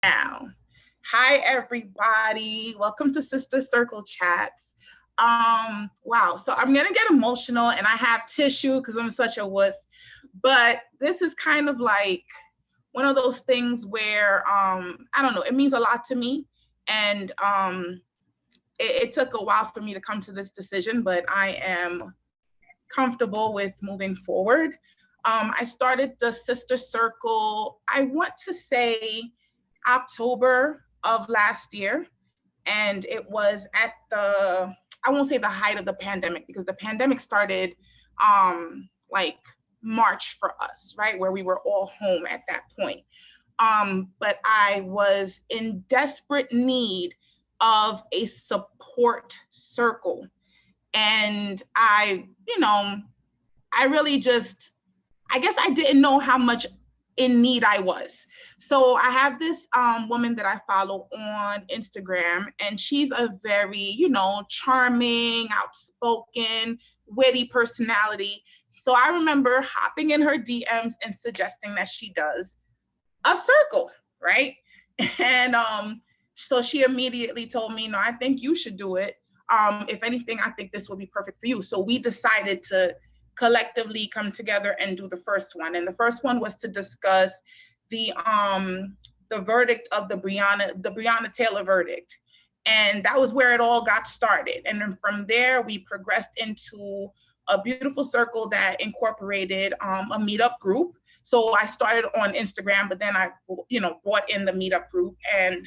Now, hi everybody. Welcome to Sister Circle Chats. Wow. So I'm gonna get emotional, and I have tissue because I'm such a wuss. But this is kind of like one of those things where I don't know. It means a lot to me, and it took a while for me to come to this decision, but I am comfortable with moving forward. I started the Sister Circle, I want to say October of last year. And it was at I won't say the height of the pandemic because the pandemic started like March for us, right? Where we were all home at that point. But I was in desperate need of a support circle. And I really just, I guess I didn't know how much in need I was. So I have this woman that I follow on Instagram, and she's a very, charming, outspoken, witty personality. So I remember hopping in her DMs and suggesting that she does a circle, right? And so she immediately told me, no, I think you should do it. If anything, I think this will be perfect for you. So we decided to collectively come together and do the first one. And the first one was to discuss the the verdict of the Breonna Taylor verdict. And that was where it all got started. And then from there, we progressed into a beautiful circle that incorporated a meetup group. So I started on Instagram, but then I, brought in the meetup group, and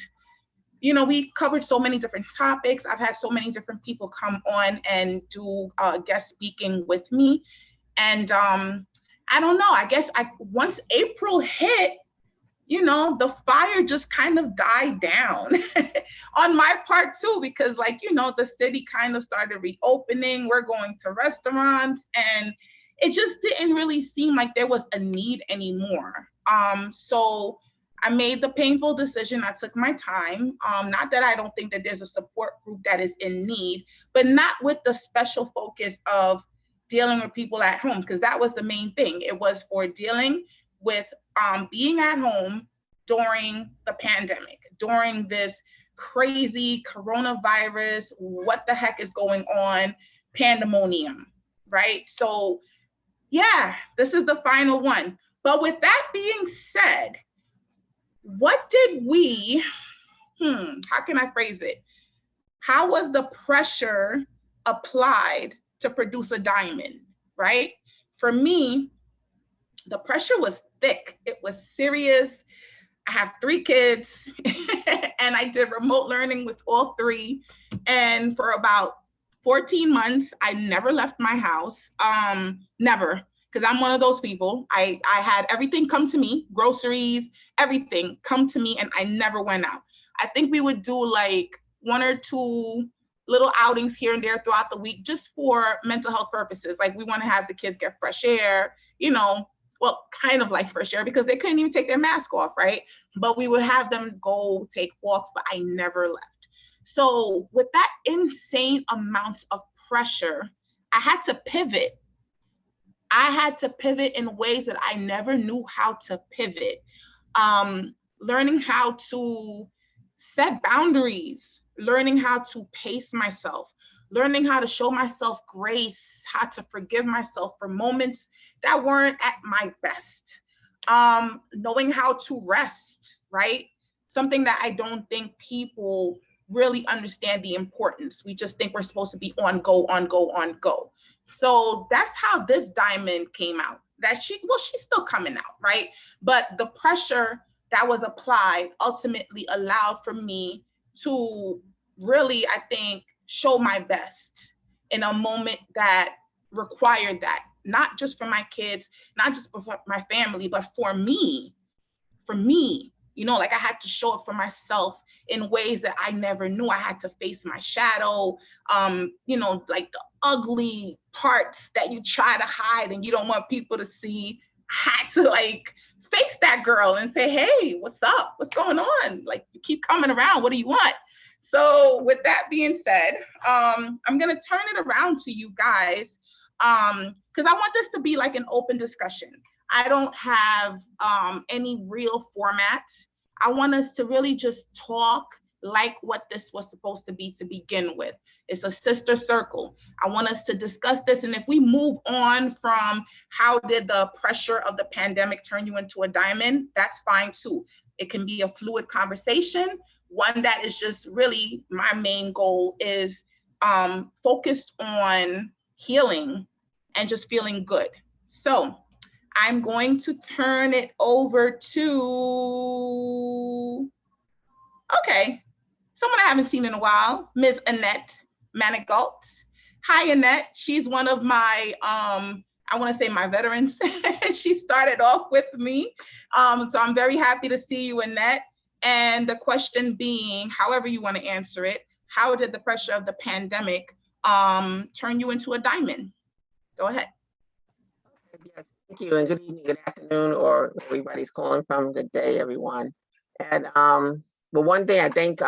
we covered so many different topics. I've had so many different people come on and do guest speaking with me. And I don't know, I guess once April hit, the fire just kind of died down on my part too, because the city kind of started reopening. We're going to restaurants, and it just didn't really seem like there was a need anymore. So I made the painful decision. I took my time. Not that I don't think that there's a support group that is in need, but not with the special focus of dealing with people at home, because that was the main thing. It was for dealing with being at home during the pandemic, during this crazy coronavirus, what the heck is going on, pandemonium, right? So, yeah, this is the final one. But with that being said, what did we, how can I phrase it? How was the pressure applied to produce a diamond, right? For me, the pressure was thick. It was serious. I have 3 kids and I did remote learning with all 3. And for about 14 months, I never left my house. Never. Because I'm one of those people. I had everything come to me, groceries, everything come to me, and I never went out. I think we would do like 1 or 2 little outings here and there throughout the week just for mental health purposes. Like we want to have the kids get fresh air, well, kind of like fresh air because they couldn't even take their mask off, right? But we would have them go take walks, but I never left. So with that insane amount of pressure, I had to pivot. I had to pivot in ways that I never knew how to pivot. Learning how to set boundaries, learning how to pace myself, learning how to show myself grace, how to forgive myself for moments that weren't at my best, knowing how to rest, right? Something that I don't think people really understand the importance. We just think we're supposed to be on go, on go, on go. So that's how this diamond came out. She's still coming out, right? But the pressure that was applied ultimately allowed for me to really, I think, show my best in a moment that required that, not just for my kids, not just for my family, but for me, like I had to show up for myself in ways that I never knew. I had to face my shadow, like the ugly parts that you try to hide and you don't want people to see. I had to like face that girl and say, hey, what's up? What's going on? Like, you keep coming around. What do you want? So with that being said, I'm going to turn it around to you guys because I want this to be like an open discussion. I don't have any real format. I want us to really just talk like what this was supposed to be to begin with. It's a sister circle. I want us to discuss this. And if we move on from how did the pressure of the pandemic turn you into a diamond, that's fine too. It can be a fluid conversation. One that is just really my main goal is focused on healing and just feeling good. So I'm going to turn it over to, okay, someone I haven't seen in a while, Ms. Annette Manigault. Hi, Annette. She's one of my, I want to say my veterans. She started off with me. So I'm very happy to see you, Annette. And the question being, however you want to answer it, how did the pressure of the pandemic turn you into a diamond? Go ahead. Yes, thank you, and good evening, good afternoon, or everybody's calling from. Good day, everyone. And but one thing I thank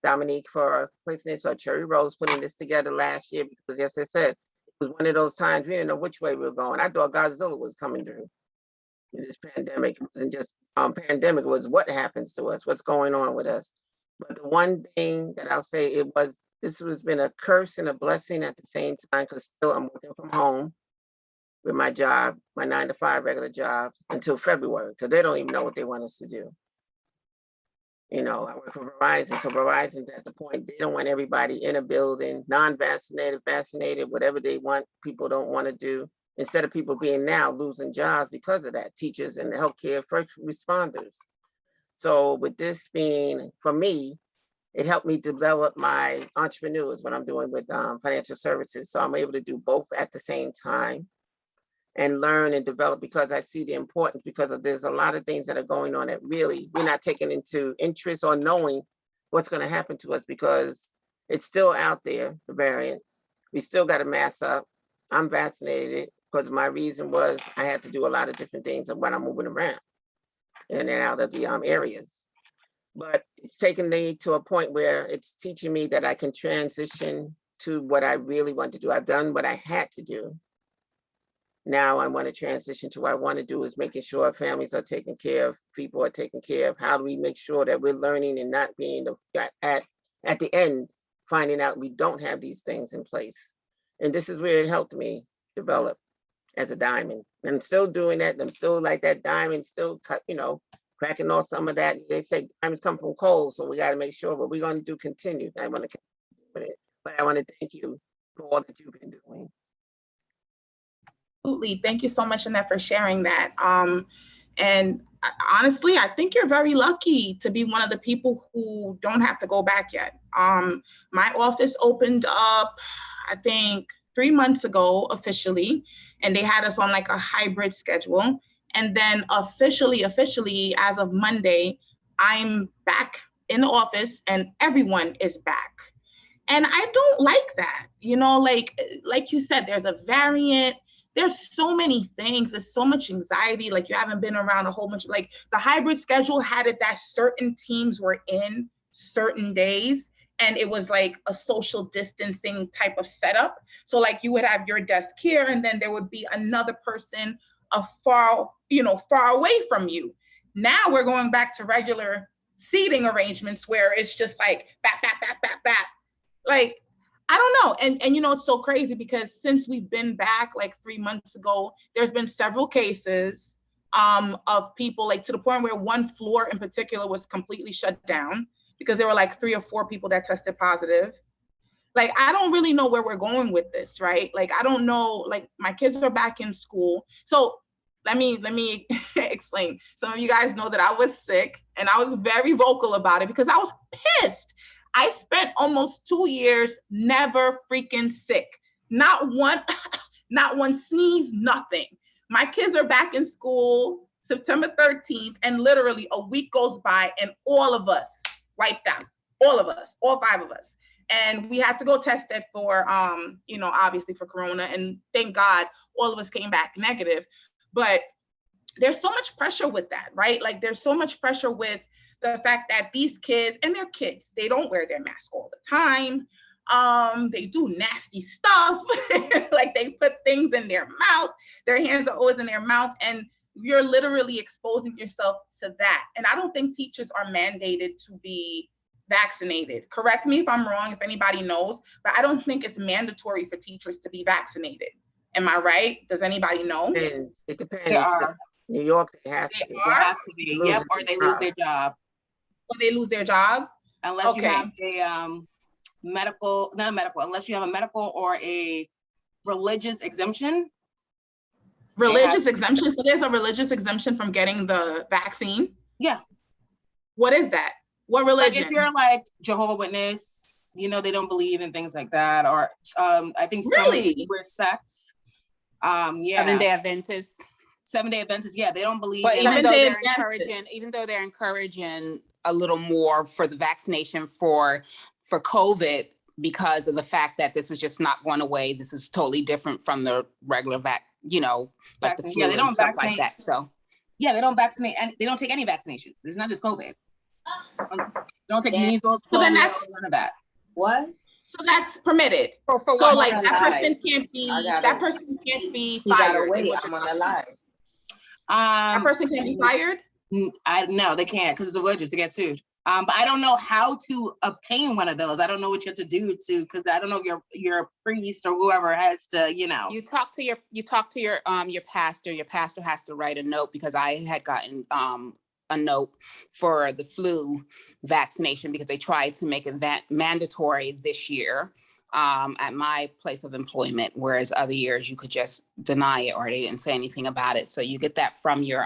Dominique for placing this, or Cherry Rose putting this together last year, because as I said, it was one of those times we didn't know which way we were going. I thought Godzilla was coming through with this pandemic. It wasn't just pandemic, it was what happens to us, what's going on with us. But the one thing that I'll say, this has been a curse and a blessing at the same time, because still I'm working from home with my job, my 9-to-5 regular job, until February, because they don't even know what they want us to do. You know, I work for Verizon, so Verizon's at the point they don't want everybody in a building, non-vaccinated, vaccinated, whatever they want, people don't want to do. Instead of people being now losing jobs because of that, teachers and healthcare first responders. So with this being, for me, it helped me develop my entrepreneurs, what I'm doing with financial services. So I'm able to do both at the same time and learn and develop, because I see the importance, because there's a lot of things that are going on that really we're not taking into interest or knowing what's going to happen to us, because it's still out there, the variant. We still got to mask up. I'm vaccinated because my reason was I had to do a lot of different things when I'm moving around in and out of the areas. But it's taken me to a point where it's teaching me that I can transition to what I really want to do. I've done what I had to do. Now I want to transition to what I want to do is making sure families are taken care of, people are taken care of. How do we make sure that we're learning and not being at the end, finding out we don't have these things in place. And this is where it helped me develop as a diamond. And I'm still doing that. I'm still like that diamond, still cut, cracking off some of that. They say diamonds come from coal, so we got to make sure, but we're going to continue. I want to continue with it. But I want to thank you for all that you've been doing. Absolutely. Thank you so much, Annette, for sharing that. And honestly, I think you're very lucky to be one of the people who don't have to go back yet. My office opened up, I think 3 months ago officially, and they had us on like a hybrid schedule. And then officially, as of Monday, I'm back in the office and everyone is back. And I don't like that. Like you said, there's a variant. There's so many things. There's so much anxiety. Like you haven't been around a whole bunch. Like the hybrid schedule had it that certain teams were in certain days, and it was like a social distancing type of setup. So like you would have your desk here, and then there would be another person far away from you. Now we're going back to regular seating arrangements where it's just like bat. Like, I don't know. And it's so crazy because since we've been back like 3 months ago, there's been several cases of people, like to the point where one floor in particular was completely shut down because there were like 3 or 4 people that tested positive. Like, I don't really know where we're going with this, right? Like, I don't know, like my kids are back in school. So let me explain. Some of you guys know that I was sick and I was very vocal about it because I was pissed. I spent almost 2 years never freaking sick. Not one sneeze, nothing. My kids are back in school September 13th, and literally a week goes by and all of us wiped out. All of us, all 5 of us. And we had to go tested for, obviously for Corona. And thank God all of us came back negative. But there's so much pressure with that, right? Like there's so much pressure with the fact that these kids, and they're kids, they don't wear their mask all the time. They do nasty stuff. Like they put things in their mouth. Their hands are always in their mouth. And you're literally exposing yourself to that. And I don't think teachers are mandated to be vaccinated. Correct me if I'm wrong, if anybody knows, but I don't think it's mandatory for teachers to be vaccinated. Am I right? Does anybody know? It depends. They are. New York, they have They to. They have to be. Yep, or they lose their job. Or they lose their job? Unless you have a medical, not a medical, unless you have a medical or a religious exemption. Religious exemption? So there's a religious exemption from getting the vaccine? Yeah. What is that? What religion? Like if you're like Jehovah's Witness, you know, they don't believe in things like that. Or I think really? We're sects. Yeah. Seventh-day Adventists. Seventh-day Adventists, yeah, they don't believe. But in even though they're encouraging a little more for the vaccination for COVID, because of the fact that this is just not going away. This is totally different from the regular like the flu and stuff like that. So yeah, they don't vaccinate and they don't take any vaccinations. It's not just COVID. Don't take measles, polio, none of that. What? So that's permitted. So like that person can't be You gotta wait. I'm on the live. That person can't be fired? No, they can't because it's religious to get sued. But I don't know how to obtain one of those. I don't know what you have to do because I don't know if your priest or whoever has to, you know. You talk to your pastor. Your pastor has to write a note, because I had gotten a note for the flu vaccination because they tried to make it mandatory this year at my place of employment, whereas other years you could just deny it or they didn't say anything about it. So you get that from your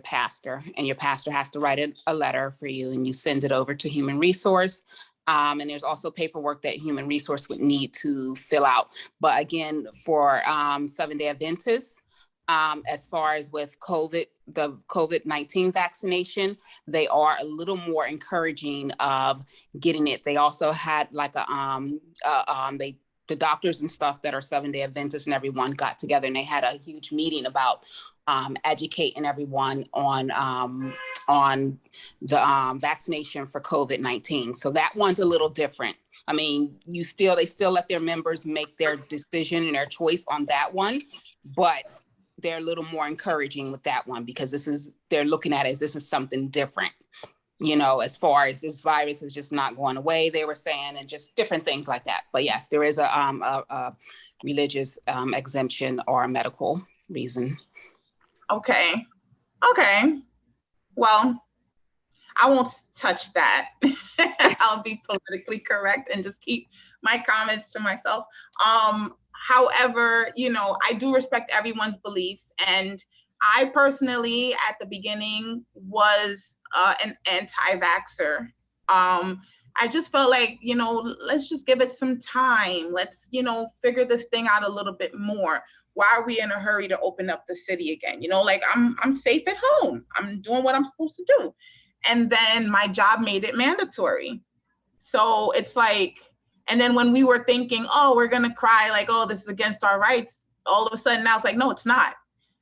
pastor, and your pastor has to write a letter for you, and you send it over to Human Resource. And there's also paperwork that Human Resource would need to fill out. But again, for Seventh-day Adventists, as far as with the COVID-19 vaccination, they are a little more encouraging of getting it. They also had like the doctors and stuff that are Seventh-day Adventists and everyone got together, and they had a huge meeting about educating everyone on the vaccination for COVID-19. So that one's a little different. I mean, they still let their members make their decision and their choice on that one, but they're a little more encouraging with that one because they're looking at it as this is something different, as far as this virus is just not going away, they were saying, and just different things like that. But yes, there is a religious exemption or a medical reason. Okay. Well, I won't touch that. I'll be politically correct and just keep my comments to myself. However, I do respect everyone's beliefs, and I personally, at the beginning, was an anti-vaxxer. I just felt like, let's just give it some time. Let's, figure this thing out a little bit more. Why are we in a hurry to open up the city again? Like I'm safe at home. I'm doing what I'm supposed to do. And then my job made it mandatory. So it's like, and then when we were thinking, oh, we're going to cry like, oh, this is against our rights. All of a sudden now it's like, no, it's not.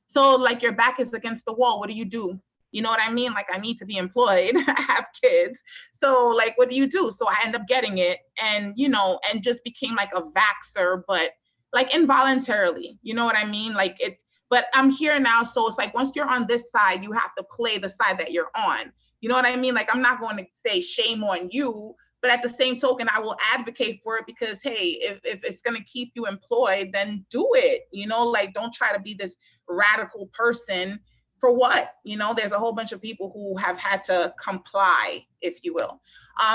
So like your back is against the wall. What do you do? You know what I mean? Like I need to be employed. I have kids. So like, what do you do? So I end up getting it and, and just became like a vaxxer, but like involuntarily, you know what I mean? Like but I'm here now. So it's like, once you're on this side, you have to play the side that you're on. You know what I mean? Like, I'm not going to say shame on you, but at the same token, I will advocate for it because, hey, if it's going to keep you employed, then do it. Like, don't try to be this radical person for what? There's a whole bunch of people who have had to comply, if you will.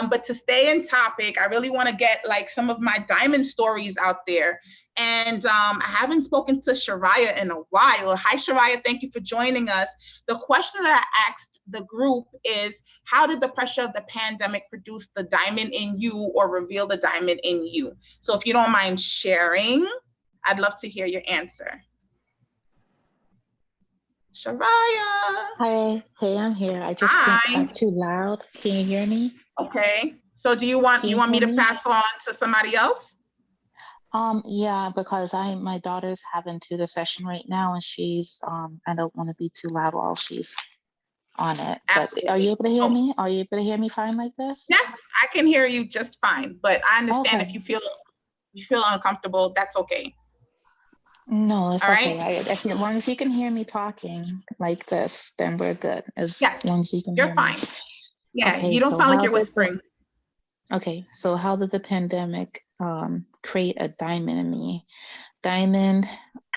But to stay in topic, I really want to get like some of my diamond stories out there. And I haven't spoken to Shariah in a while. Hi, Shariah. Thank you for joining us. The question that I asked the group is, how did the pressure of the pandemic produce the diamond in you or reveal the diamond in you? So if you don't mind sharing, I'd love to hear your answer. Shariah. Hi. Hey, I'm here. I just think I'm too loud. Can you hear me? Okay. So do you want me to pass on to somebody else? Yeah, because my daughter's having tutor session right now, and she's I don't want to be too loud while she's on it. Absolutely. But are you able to hear me? Are you able to hear me fine like this? Yeah, I can hear you just fine. But I understand if you feel uncomfortable, that's okay. No, it's All okay. right? As long as you can hear me talking like this, then we're good. As Yes, long as you can you're hear me. fine. Yeah, Okay, you don't so sound like how you're did whispering. how did the pandemic create a diamond in me? Diamond,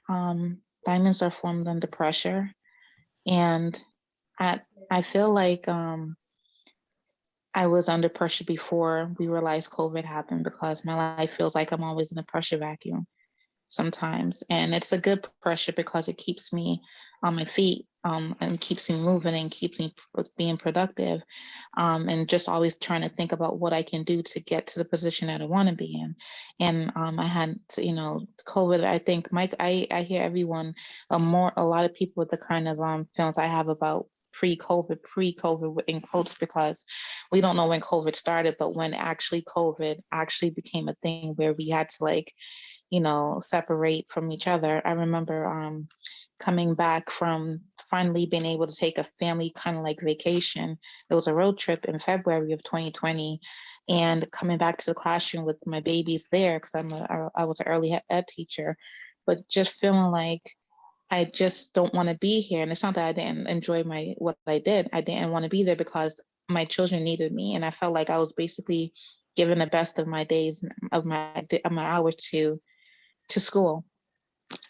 diamonds are formed under pressure, and I feel like I was under pressure before we realized COVID happened, because my life feels like I'm always in a pressure vacuum sometimes. And it's a good pressure because it keeps me on my feet, and keeps me moving and keeps me being productive, and just always trying to think about what I can do to get to the position that I want to be in. And I had, COVID. I think, Mike, I hear everyone, a lot of people with the kind of feelings I have about pre-COVID in quotes, because we don't know when COVID started, but when actually COVID actually became a thing where we had to separate from each other. I remember coming back from finally being able to take a family kind of like vacation. It was a road trip in February of 2020, and coming back to the classroom with my babies there, because I was an early ed teacher, but just feeling like I just don't want to be here. And it's not that I didn't enjoy what I did. I didn't want to be there because my children needed me, and I felt like I was basically giving the best of my days, of my hours to school.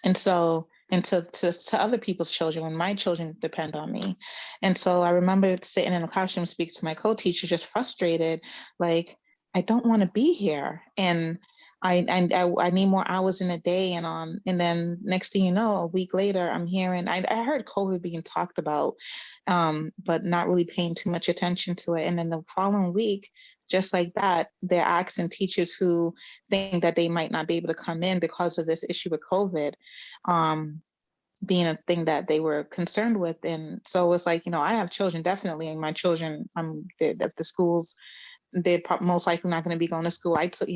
And so, and to other people's children, when my children depend on me. And so I remember sitting in the classroom, speak to my co-teacher, just frustrated, like, I don't want to be here. And I need more hours in a day. And then next thing you know, a week later, I'm hearing, I heard COVID being talked about, but not really paying too much attention to it. And then the following week, just like that, they're asking teachers who think that they might not be able to come in because of this issue with COVID, being a thing that they were concerned with. And so it's like, I have children, definitely, and my children, the schools, they're most likely not going to be going to school. I took,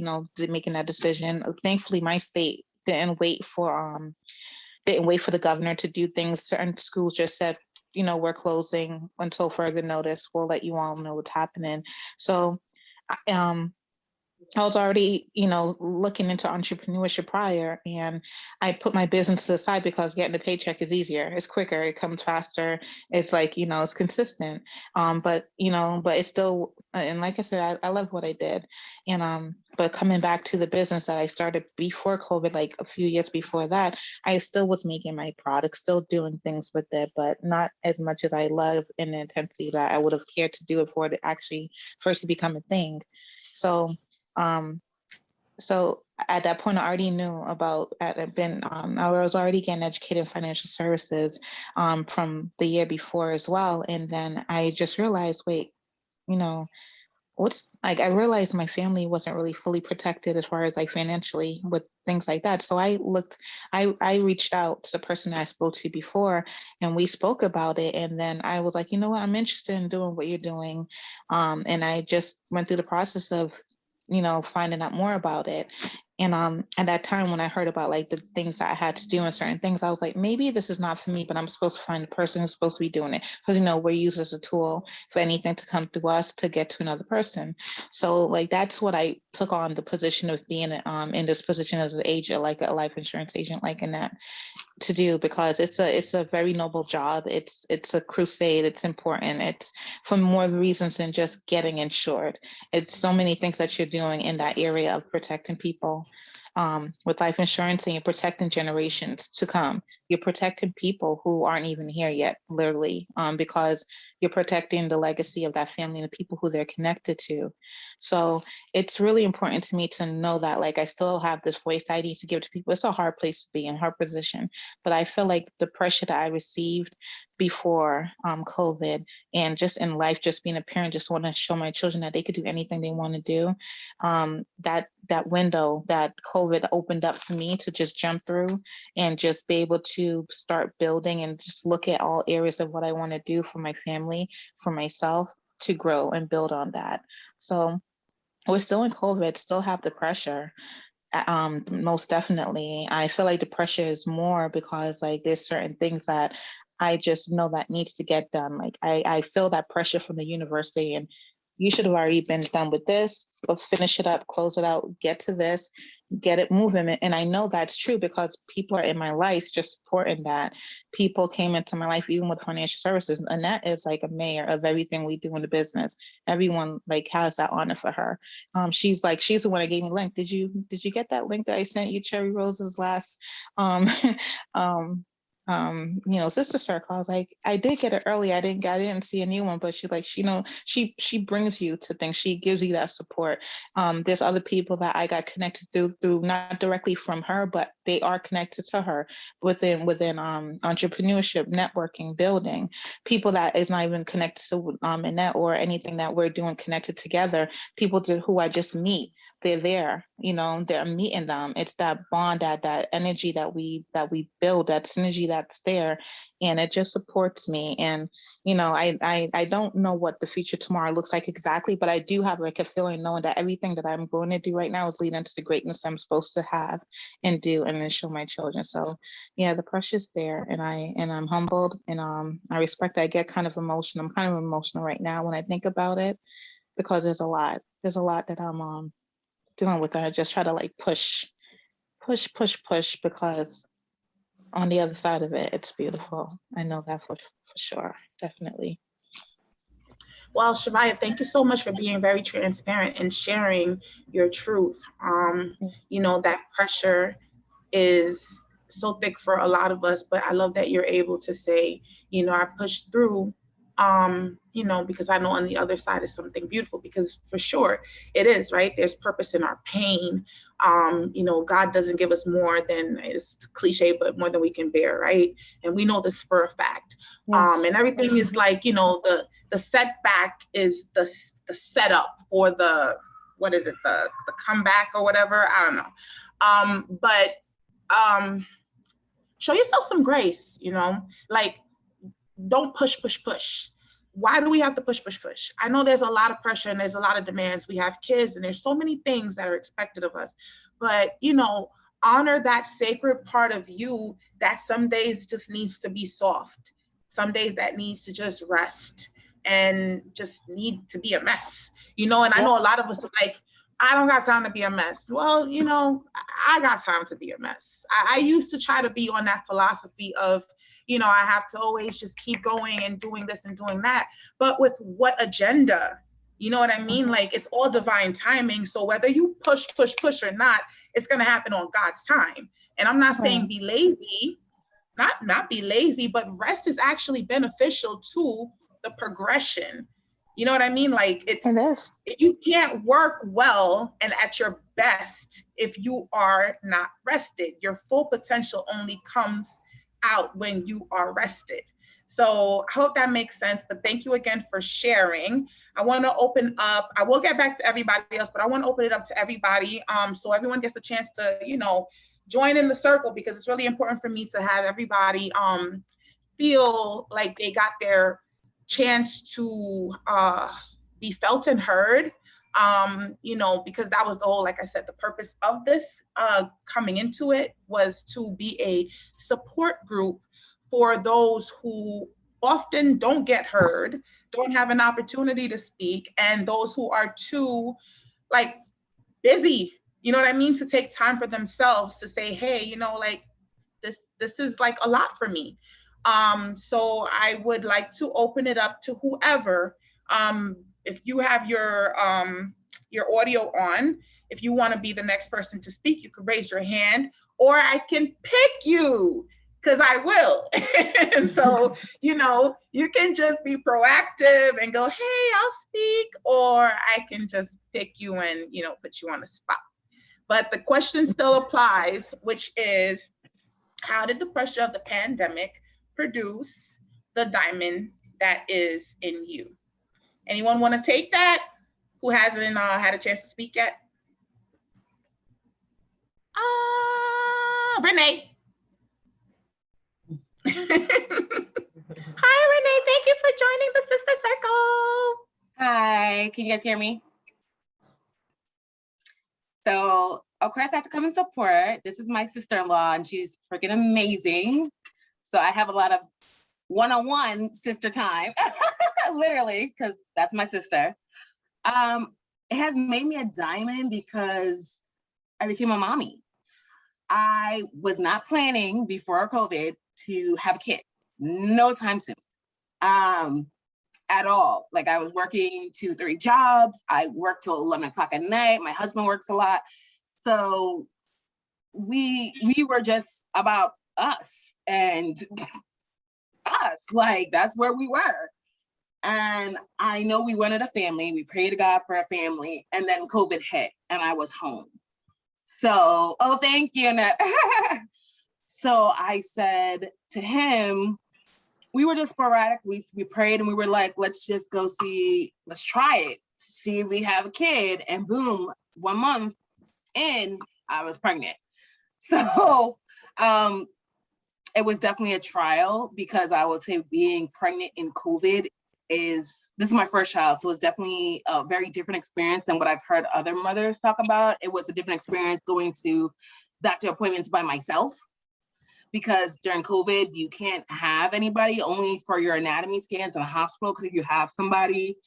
making that decision. Thankfully, my state didn't wait for the governor to do things. Certain schools just said, we're closing until further notice. We'll let you all know what's happening. So, I was already, looking into entrepreneurship prior, and I put my business to the side because getting the paycheck is easier. It's quicker. It comes faster. It's like, it's consistent. But it's still, and like I said, I love what I did. And, but coming back to the business that I started before COVID, like a few years before that, I still was making my product, still doing things with it, but not as much as I love in the intensity that I would have cared to do it for it to actually first to become a thing. So, so at that point, I already knew about. I was already getting educated in financial services from the year before as well, and then I just realized, wait, you know, I realized my family wasn't really fully protected as far as like financially with things like that. So I reached out to the person I spoke to before, and we spoke about it. And then I was like, you know what, I'm interested in doing what you're doing. And I just went through the process of, finding out more about it. And at that time, when I heard about like the things that I had to do and certain things, I was like, maybe this is not for me, but I'm supposed to find the person who's supposed to be doing it. Because, we're used as a tool for anything to come through us to get to another person. So like, that's what I took on, the position of being in this position as an agent, like a life insurance agent, like in that, to do, because it's a very noble job. It's a crusade. It's important. It's for more reasons than just getting insured. It's so many things that you're doing in that area of protecting people with life insurance, and you're protecting generations to come. You're protecting people who aren't even here yet, literally, because you're protecting the legacy of that family and the people who they're connected to. So it's really important to me to know that, like, I still have this voice I need to give to people. It's a hard place to be in, her position, but I feel like the pressure that I received before COVID, and just in life, just being a parent, just want to show my children that they could do anything they want to do. That window that COVID opened up for me to just jump through and just be able to start building and just look at all areas of what I want to do for my family, for myself, to grow and build on that. So we're still in COVID, still have the pressure. Most definitely. I feel like the pressure is more because like there's certain things that I just know that needs to get done. Like I feel that pressure from the university, and you should have already been done with this, but finish it up, close it out, get to this, get it moving. And I know that's true because people are in my life just supporting that. People came into my life, even with financial services. And that is like a mayor of everything we do in the business. Everyone like has that honor for her. She's the one that gave me the link. Did you get that link that I sent you, Cherry Rose's last, Sister Circle? I was like, I did get it early. I didn't see a new one, but she brings you to things. She gives you that support. There's other people that I got connected through not directly from her, but they are connected to her within entrepreneurship, networking, building. People that is not even connected to Annette or anything that we're doing connected together. People who I just meet. They're there, they're meeting them. It's that bond, that energy that we build, that synergy that's there, and it just supports me. And I don't know what the future tomorrow looks like exactly, but I do have like a feeling knowing that everything that I'm going to do right now is leading to the greatness I'm supposed to have and do, and then show my children. So yeah, the pressure's there, and I'm humbled, and I respect. I get kind of emotional. I'm kind of emotional right now when I think about it, because there's a lot that I'm dealing with. I just try to like push, because on the other side of it, it's beautiful. I know that for sure, definitely. Well, Shabaya, thank you so much for being very transparent and sharing your truth. That pressure is so thick for a lot of us, but I love that you're able to say, I pushed through, because I know on the other side is something beautiful, because for sure it is, right? There's purpose in our pain. God doesn't give us more than, it's cliche, but more than we can bear, right? And we know this for a fact. Yes. And everything is like, the setback is the setup for the comeback or whatever. I don't know. But show yourself some grace, like, don't push. Why do we have to push? I know there's a lot of pressure and there's a lot of demands. We have kids and there's so many things that are expected of us, but honor that sacred part of you that some days just needs to be soft. Some days that needs to just rest and just need to be a mess, and I know a lot of us are like, I don't got time to be a mess. Well, I got time to be a mess. I used to try to be on that philosophy of, I have to always just keep going and doing this and doing that. But with what agenda? You know what I mean? Like, it's all divine timing. So whether you push or not, it's going to happen on God's time. And I'm not saying be lazy, not be lazy, but rest is actually beneficial to the progression. You know what I mean? Like, you can't work well and at your best if you are not rested. Your full potential only comes out when you are rested. So I hope that makes sense. But thank you again for sharing. I want to open up. I will get back to everybody else, but I want to open it up to everybody, so everyone gets a chance to, join in the circle, because it's really important for me to have everybody feel like they got their chance to be felt and heard, because that was the whole, like I said, the purpose of this coming into it was to be a support group for those who often don't get heard, don't have an opportunity to speak, and those who are too busy, you know what I mean, to take time for themselves to say, hey, like, this is like a lot for me. So I would like to open it up to whoever. If you have your audio on, if you want to be the next person to speak, you can raise your hand, or I can pick you, because I will. So, you can just be proactive and go, hey, I'll speak, or I can just pick you and, put you on the spot. But the question still applies, which is, how did the pressure of the pandemic produce the diamond that is in you? Anyone want to take that who hasn't had a chance to speak yet? Renee. Hi, Renee. Thank you for joining the Sister Circle. Hi, can you guys hear me? So, of course, I have to come and support. This is my sister-in-law, and she's freaking amazing. So I have a lot of one-on-one sister time, literally, because that's my sister. It has made me a diamond because I became a mommy. I was not planning before COVID to have a kid, no time soon, at all. Like I was working 2-3 jobs. I worked till 11 o'clock at night. My husband works a lot. So we were just about us and us, like that's where we were. And I know we wanted a family. We prayed to God for a family. And then COVID hit and I was home. So, oh, thank you, Annette. So I said to him, we were just sporadic. We prayed and we were like, let's just go see, let's try it. See if we have a kid. And boom, 1 month in, I was pregnant. So it was definitely a trial because I would say being pregnant in COVID this is my first child. So it's definitely a very different experience than what I've heard other mothers talk about. It was a different experience going to doctor appointments by myself because during COVID, you can't have anybody only for your anatomy scans in a hospital because if you have somebody,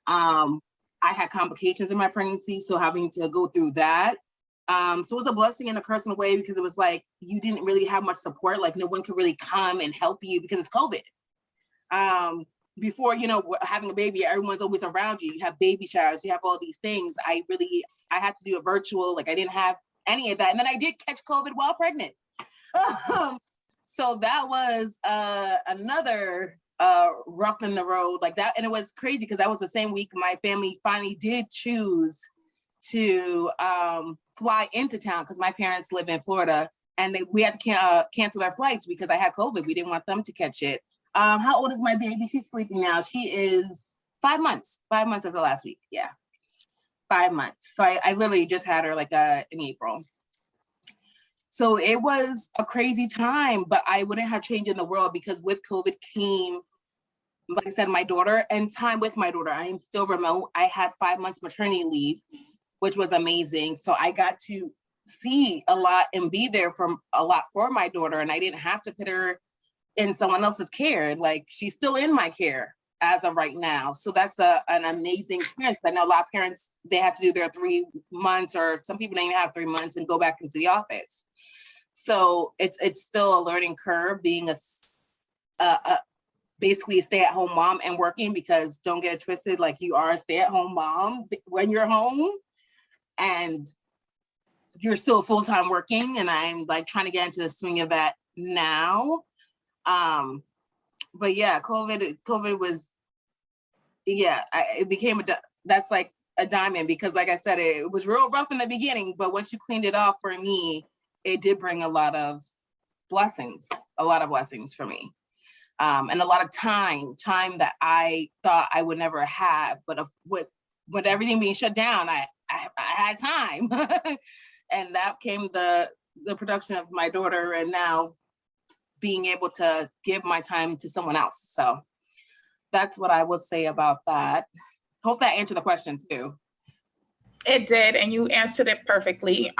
I had complications in my pregnancy. So having to go through that. So it was a blessing in a personal way because it was like, you didn't really have much support. Like no one could really come and help you because it's COVID. Before, you know, having a baby, everyone's always around you. You have baby showers, you have all these things. I had to do a virtual, like I didn't have any of that. And then I did catch COVID while pregnant. So that was another rough in the road like that. And it was crazy because that was the same week my family finally did choose to fly into town because my parents live in Florida and we had to cancel their flights because I had COVID. We didn't want them to catch it. How old is my baby? She's sleeping now. She is 5 months. 5 months as of last week. Yeah, 5 months. So I literally just had her like in April. So it was a crazy time, but I wouldn't have changed in the world because with COVID came, like I said, my daughter and time with my daughter. I am still remote. I had 5 months maternity leave, which was amazing. So I got to see a lot and be there for a lot for my daughter. And I didn't have to put her in someone else's care. Like she's still in my care as of right now. So that's an amazing experience. I know a lot of parents, they have to do their 3 months or some people don't even have 3 months and go back into the office. So it's still a learning curve being basically a stay-at-home mom and working because don't get it twisted, like you are a stay-at-home mom when you're home and you're still full-time working. And I'm like trying to get into the swing of that now. But yeah, COVID was, yeah, it became that's like a diamond because like I said, it was real rough in the beginning, but once you cleaned it off for me, it did bring a lot of blessings for me. And a lot of time that I thought I would never have, but with everything being shut down, I had time. And that came the production of my daughter and now being able to give my time to someone else. So that's what I would say about that. Hope that answered the question too. It did, and you answered it perfectly.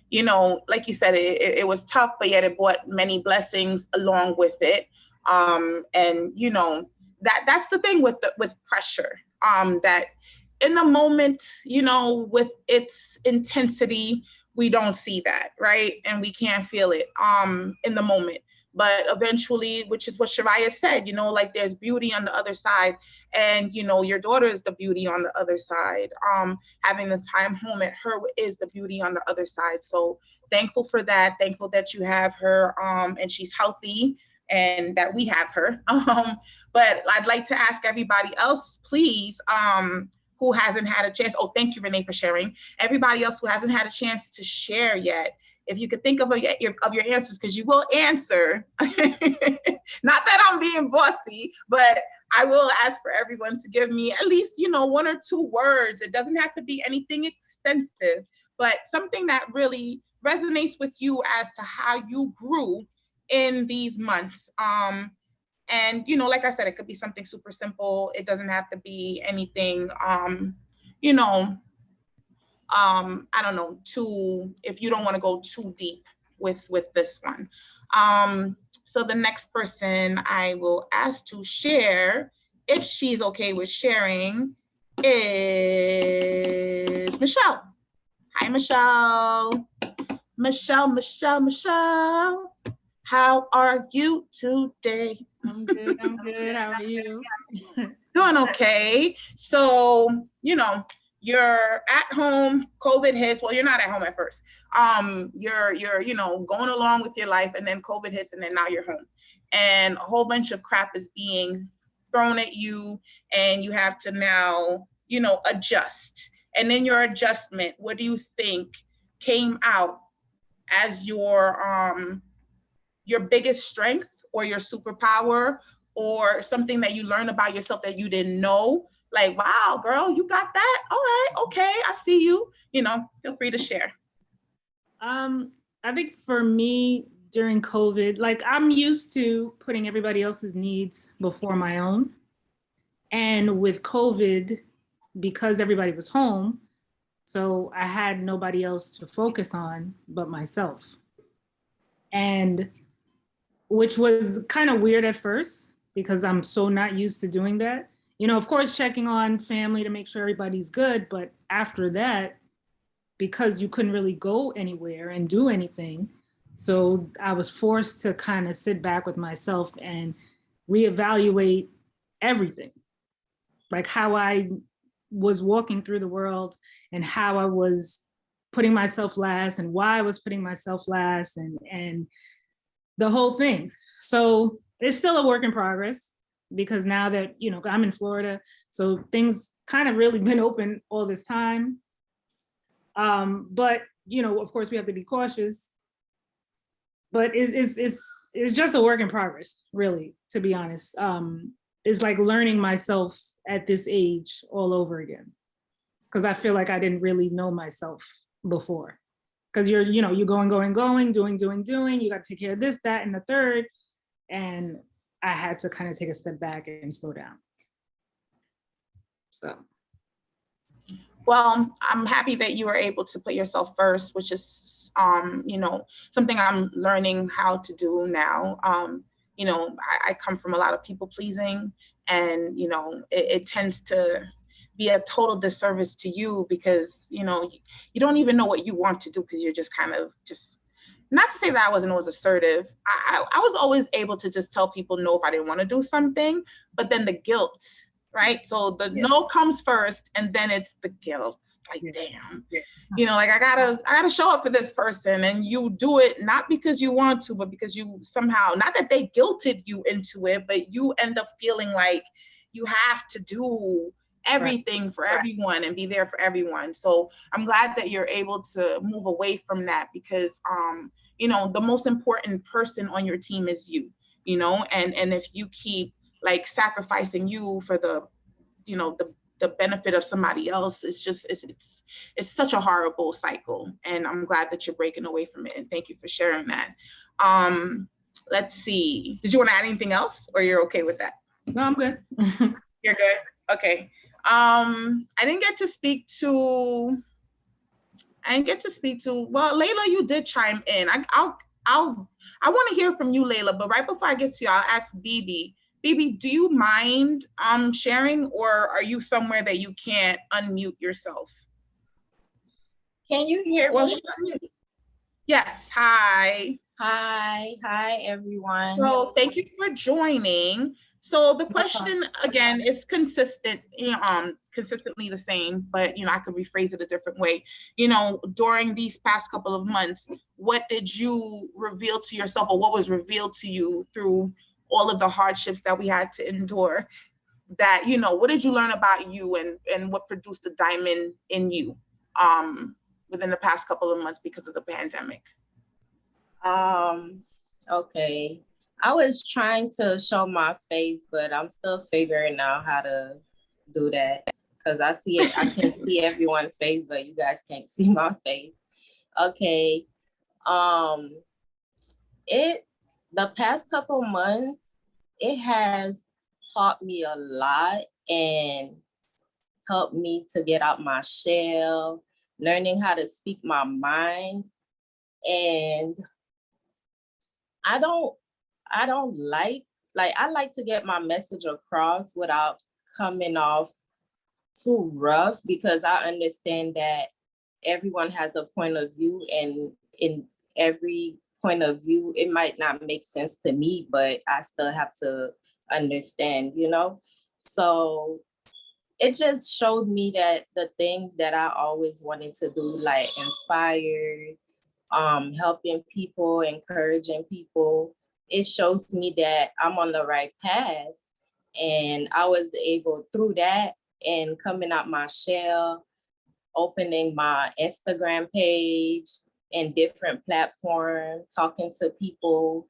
You know, like you said, it was tough, but yet it brought many blessings along with it. And you know, that's the thing with pressure. That in the moment, you know, with its intensity, we don't see that, right? And we can't feel it in the moment. But eventually, which is what Shariah said, you know, like there's beauty on the other side. And, you know, your daughter is the beauty on the other side. Having the time home at her is the beauty on the other side. So thankful for that. Thankful that you have her and she's healthy and that we have her. But I'd like to ask everybody else, please, who hasn't had a chance. Oh, thank you, Renee, for sharing. Everybody else who hasn't had a chance to share yet, if you could think of your answers, because you will answer. Not that I'm being bossy, but I will ask for everyone to give me at least, you know, 1 or 2 words. It doesn't have to be anything extensive, but something that really resonates with you as to how you grew in these months. And, you know, like I said, it could be something super simple. It doesn't have to be anything, you know, I don't know, if you don't want to go too deep with this one. So the next person I will ask to share, if she's okay with sharing, is Michelle. Hi, Michelle. Michelle. How are you today? I'm good. How are you? Doing okay. So, you're at home, COVID hits. Well, you're not at home at first. You're going along with your life, and then COVID hits, and then now you're home. And a whole bunch of crap is being thrown at you, and you have to now, adjust. And in your adjustment, what do you think came out as your biggest strength or your superpower, or something that you learned about yourself that you didn't know? Like, wow, girl, you got that? All right, okay, I see you. Feel free to share. I think for me during COVID, like I'm used to putting everybody else's needs before my own. And with COVID, because everybody was home, so I had nobody else to focus on but myself. And which was kind of weird at first because I'm so not used to doing that. Of course, checking on family to make sure everybody's good. But after that, because you couldn't really go anywhere and do anything, so I was forced to kind of sit back with myself and reevaluate everything, like how I was walking through the world and how I was putting myself last and why I was putting myself last and the whole thing. So it's still a work in progress because now that, I'm in Florida, so things kind of really been open all this time. But, of course we have to be cautious, but it's just a work in progress, really, to be honest. It's like learning myself at this age all over again, because I feel like I didn't really know myself before. Because you're going, doing, you got to take care of this, that, and the third. And I had to kind of take a step back and slow down. So. Well, I'm happy that you were able to put yourself first, which is, something I'm learning how to do now. I come from a lot of people pleasing, and, it tends to be a total disservice to you because, you don't even know what you want to do because you're just kind of not to say that I wasn't always assertive. I was always able to just tell people no if I didn't want to do something, but then the guilt, right? So the no comes first, and then it's the guilt. Like, damn, like I gotta show up for this person, and you do it not because you want to, but because you somehow, not that they guilted you into it, but you end up feeling like you have to do everything for everyone and be there for everyone. So I'm glad that you're able to move away from that because, the most important person on your team is you, and if you keep like sacrificing you for the benefit of somebody else, it's such a horrible cycle. And I'm glad that you're breaking away from it. And thank you for sharing that. Let's see. Did you want to add anything else, or you're okay with that? No, I'm good. You're good? Okay. I didn't get to speak to, well, Layla, you did chime in. I want to hear from you, Layla, but right before I get to you, I'll ask Bibi. Bibi, do you mind sharing, or are you somewhere that you can't unmute yourself? Can you hear me? Yes, hi. Hi, everyone. So thank you for joining. So the question again is consistently the same, but I could rephrase it a different way. During these past couple of months, what did you reveal to yourself, or what was revealed to you through all of the hardships that we had to endure? That what did you learn about you, and what produced the diamond in you within the past couple of months because of the pandemic? Okay. I was trying to show my face, but I'm still figuring out how to do that because I can see everyone's face, but you guys can't see my face. Okay. The past couple months, it has taught me a lot and helped me to get out my shell, learning how to speak my mind. And I like to get my message across without coming off too rough, because I understand that everyone has a point of view, and in every point of view, it might not make sense to me, but I still have to understand, you know? So it just showed me that the things that I always wanted to do, like inspire, helping people, encouraging people, it shows me that I'm on the right path. And I was able through that and coming out my shell, opening my Instagram page and different platforms, talking to people.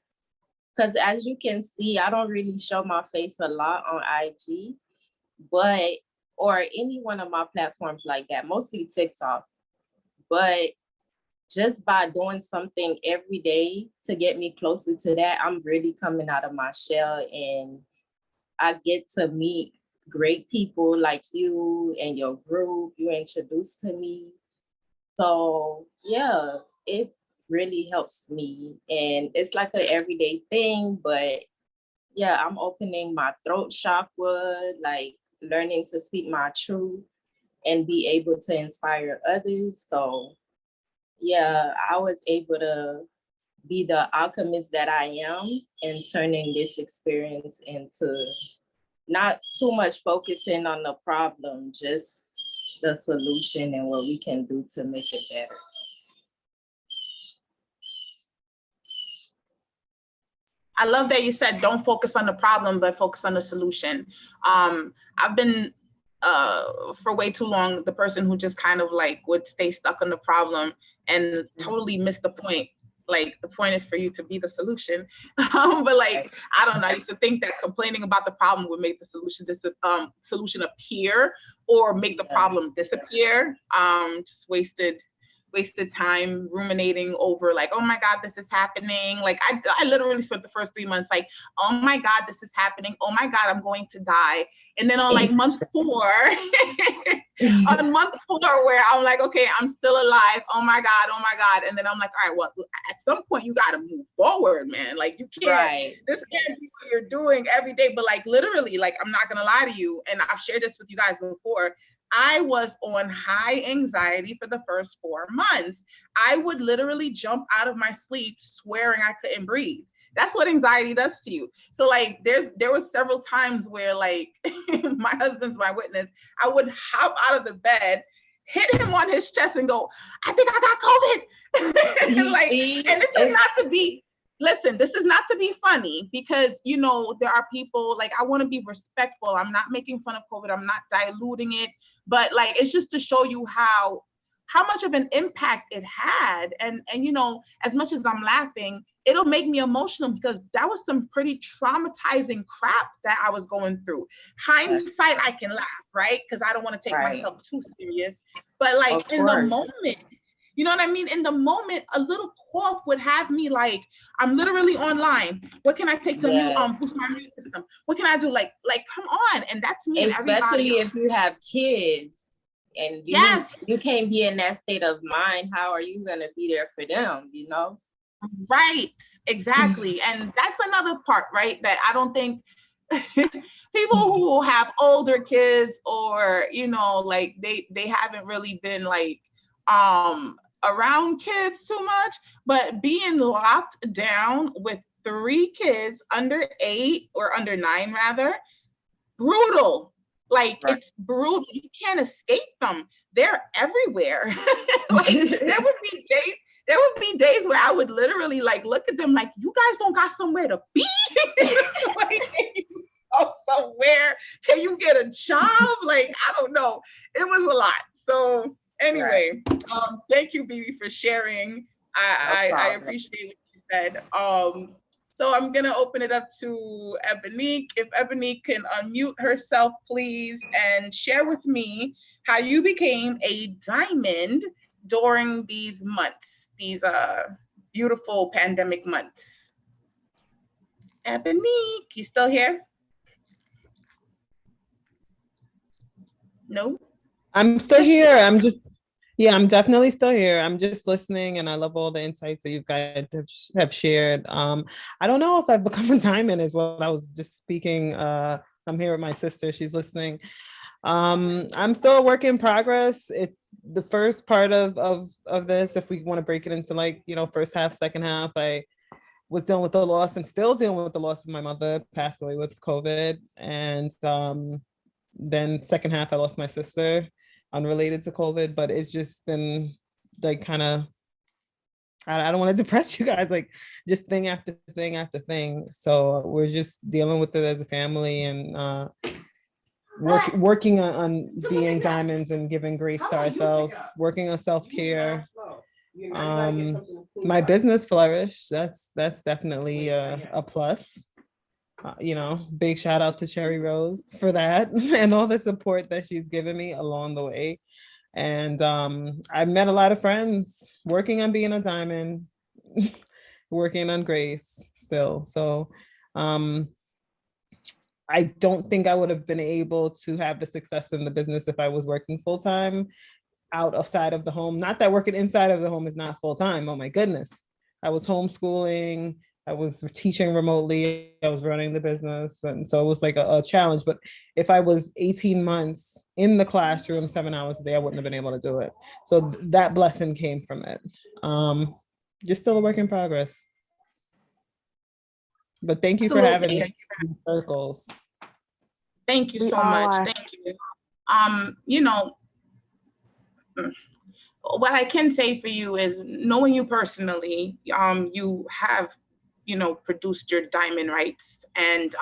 Because as you can see, I don't really show my face a lot on IG, but, or any one of my platforms like that, mostly TikTok. But just by doing something every day to get me closer to that, I'm really coming out of my shell, and I get to meet great people like you and your group you introduced to me. So yeah, it really helps me. And it's like an everyday thing, but yeah, I'm opening my throat chakra, like learning to speak my truth and be able to inspire others. So yeah, I was able to be the alchemist that I am and turning this experience into not too much focusing on the problem, just the solution and what we can do to make it better. I love that you said don't focus on the problem, but focus on the solution. I've been for way too long the person who just kind of like would stay stuck on the problem and totally miss the point. Like the point is for you to be the solution. But like, I don't know, I used to think that complaining about the problem would make the solution appear or make the problem disappear. Just wasted time ruminating over like, oh my God, this is happening. Like I literally spent the first 3 months like, oh my God, this is happening. Oh my God, I'm going to die. And then on like month 4, on month 4 where I'm like, okay, I'm still alive. Oh my God. And then I'm like, all right, well, at some point you got to move forward, man. Like you can't, this can't be what you're doing every day. But like literally, like I'm not gonna lie to you. And I've shared this with you guys before. I was on high anxiety for the first 4 months. I would literally jump out of my sleep swearing I couldn't breathe. That's what anxiety does to you. So like there was several times where like my husband's my witness, I would hop out of the bed, hit him on his chest and go, I think I got COVID. Like, and this is not to be, listen, this is not to be funny because, you know, there are people like, I want to be respectful. I'm not making fun of COVID. I'm not diluting it, but like, it's just to show you how much of an impact it had. And, you know, as much as I'm laughing, it'll make me emotional because that was some pretty traumatizing crap that I was going through. Hindsight, I can laugh, right? Because I don't want to take myself too serious, but like in the moment, you know what I mean? In the moment, a little cough would have me like, I'm literally online. What can I take to boost my immune system? What can I do? Like, come on. And that's me. Especially if you have kids and you can't be in that state of mind. How are you gonna be there for them? You know? Right. Exactly. And that's another part, right? That I don't think people who have older kids or, you know, like they haven't really been like around kids too much, but being locked down with 3 kids under 8 or under 9 rather, brutal. Like it's brutal. You can't escape them. They're everywhere. Like there would be days where I would literally like look at them like, you guys don't got somewhere to be. Like, somewhere, can you get a job? Like, I don't know. It was a lot. So anyway, thank you, Bibi, for sharing. I appreciate what you said. So I'm gonna open it up to Ebonique. If Ebonique can unmute herself, please, and share with me how you became a diamond during these months, these beautiful pandemic months. Ebonique, you still here? No? I'm still here. I'm definitely still here. I'm just listening and I love all the insights that you guys have shared. I don't know if I've become a diamond is what I was just speaking. I'm here with my sister, she's listening. I'm still a work in progress. It's the first part of this. If we want to break it into like, you know, first half, second half, I was dealing with the loss and still dealing with the loss of my mother, passed away with COVID. And then second half, I lost my sister, unrelated to COVID, but it's just been like kind of, I don't want to depress you guys, like just thing after thing after thing. So we're just dealing with it as a family and working on being diamonds and giving grace to ourselves, working on self-care. My business flourished. That's definitely a plus. You know, big shout out to Cherry Rose for that and all the support that she's given me along the way. And I've met a lot of friends working on being a diamond, working on grace still. So I don't think I would have been able to have the success in the business if I was working full time outside of the home. Not that working inside of the home is not full time. Oh my goodness. I was homeschooling. I was teaching remotely. I was running the business. And so it was like a challenge. But if I was 18 months in the classroom, 7 hours a day, I wouldn't have been able to do it. So that blessing came from it. Just still a work in progress. But thank you for having me. Circles. Thank you so much. Thank you. You know, what I can say for you is knowing you personally, you have, you know, produced your diamond rights, and